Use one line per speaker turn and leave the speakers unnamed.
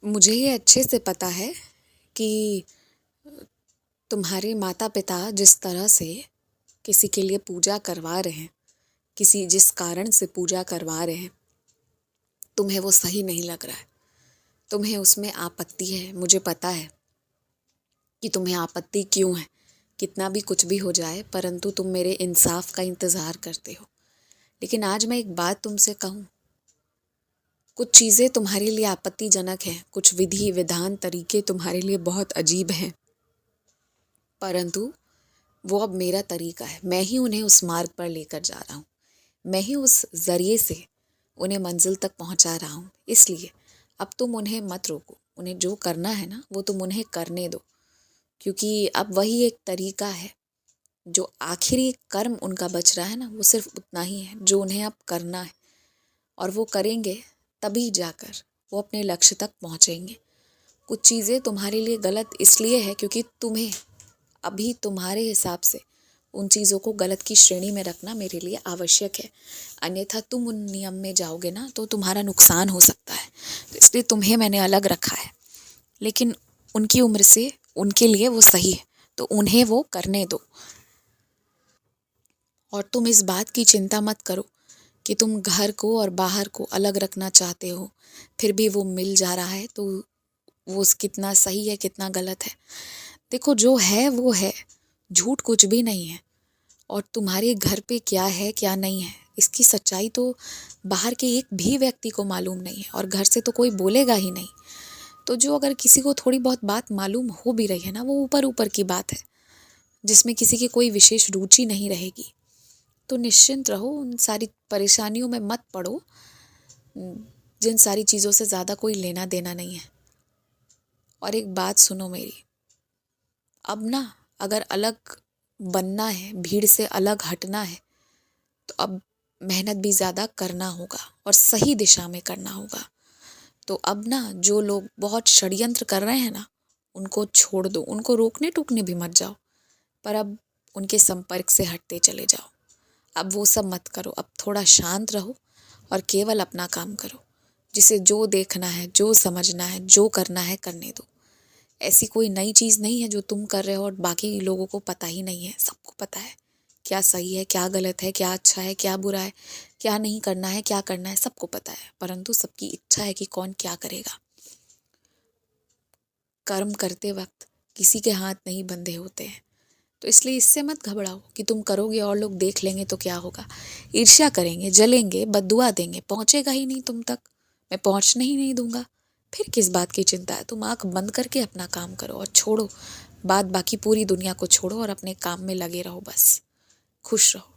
मुझे ये अच्छे से पता है कि तुम्हारे माता पिता जिस तरह से किसी के लिए पूजा करवा रहे हैं, किसी जिस कारण से पूजा करवा रहे हैं, तुम्हें वो सही नहीं लग रहा है। तुम्हें उसमें आपत्ति है। मुझे पता है कि तुम्हें आपत्ति क्यों है। कितना भी कुछ भी हो जाए, परंतु तुम मेरे इंसाफ का इंतज़ार करते हो। लेकिन आज मैं एक बात तुमसे कहूँ, कुछ चीज़ें तुम्हारे लिए आपत्तिजनक हैं, कुछ विधि विधान तरीके तुम्हारे लिए बहुत अजीब हैं, परंतु वो अब मेरा तरीका है। मैं ही उन्हें उस मार्ग पर लेकर जा रहा हूँ। मैं ही उस ज़रिए से उन्हें मंजिल तक पहुँचा रहा हूँ। इसलिए अब तुम उन्हें मत रोको। उन्हें जो करना है ना, वो तुम उन्हें करने दो, क्योंकि अब वही एक तरीका है। जो आखिरी कर्म उनका बच रहा है ना, वो सिर्फ उतना ही है जो उन्हें अब करना है, और वो करेंगे तभी जाकर वो अपने लक्ष्य तक पहुँचेंगे। कुछ चीज़ें तुम्हारे लिए गलत इसलिए है क्योंकि तुम्हें अभी तुम्हारे हिसाब से उन चीज़ों को गलत की श्रेणी में रखना मेरे लिए आवश्यक है। अन्यथा तुम उन नियम में जाओगे ना, तो तुम्हारा नुकसान हो सकता है। तो इसलिए तुम्हें मैंने अलग रखा है। लेकिन उनकी उम्र से उनके लिए वो सही है, तो उन्हें वो करने दो। और तुम इस बात की चिंता मत करो कि तुम घर को और बाहर को अलग रखना चाहते हो, फिर भी वो मिल जा रहा है, तो वो कितना सही है कितना गलत है। देखो, जो है वो है, झूठ कुछ भी नहीं है। और तुम्हारे घर पे क्या है क्या नहीं है, इसकी सच्चाई तो बाहर के एक भी व्यक्ति को मालूम नहीं है, और घर से तो कोई बोलेगा ही नहीं। तो जो अगर किसी को थोड़ी बहुत बात मालूम हो भी रही है ना, वो ऊपर ऊपर की बात है, जिसमें किसी की कोई विशेष रुचि नहीं रहेगी। तो निश्चिंत रहो, उन सारी परेशानियों में मत पड़ो जिन सारी चीज़ों से ज़्यादा कोई लेना देना नहीं है। और एक बात सुनो मेरी, अब ना अगर अलग बनना है, भीड़ से अलग हटना है, तो अब मेहनत भी ज़्यादा करना होगा और सही दिशा में करना होगा। तो अब ना जो लोग बहुत षड्यंत्र कर रहे हैं ना, उनको छोड़ दो, उनको रोकने टोकने भी मत जाओ, पर अब उनके संपर्क से हटते चले जाओ। अब वो सब मत करो, अब थोड़ा शांत रहो और केवल अपना काम करो। जिसे जो देखना है, जो समझना है, जो करना है, करने दो। ऐसी कोई नई चीज़ नहीं है जो तुम कर रहे हो और बाकी लोगों को पता ही नहीं है। सबको पता है क्या सही है, क्या गलत है, क्या अच्छा है, क्या बुरा है, क्या नहीं करना है, क्या करना है, सबको पता है। परंतु सबकी इच्छा है कि कौन क्या करेगा। कर्म करते वक्त किसी के हाथ नहीं बंधे होते हैं। तो इसलिए इससे मत घबराओ कि तुम करोगे और लोग देख लेंगे तो क्या होगा। ईर्ष्या करेंगे, जलेंगे, बद्दुआ देंगे, पहुँचेगा ही नहीं तुम तक। मैं पहुँचने ही नहीं दूंगा। फिर किस बात की चिंता है। तुम आँख बंद करके अपना काम करो और छोड़ो बात, बाकी पूरी दुनिया को छोड़ो और अपने काम में लगे रहो। बस खुश रहो।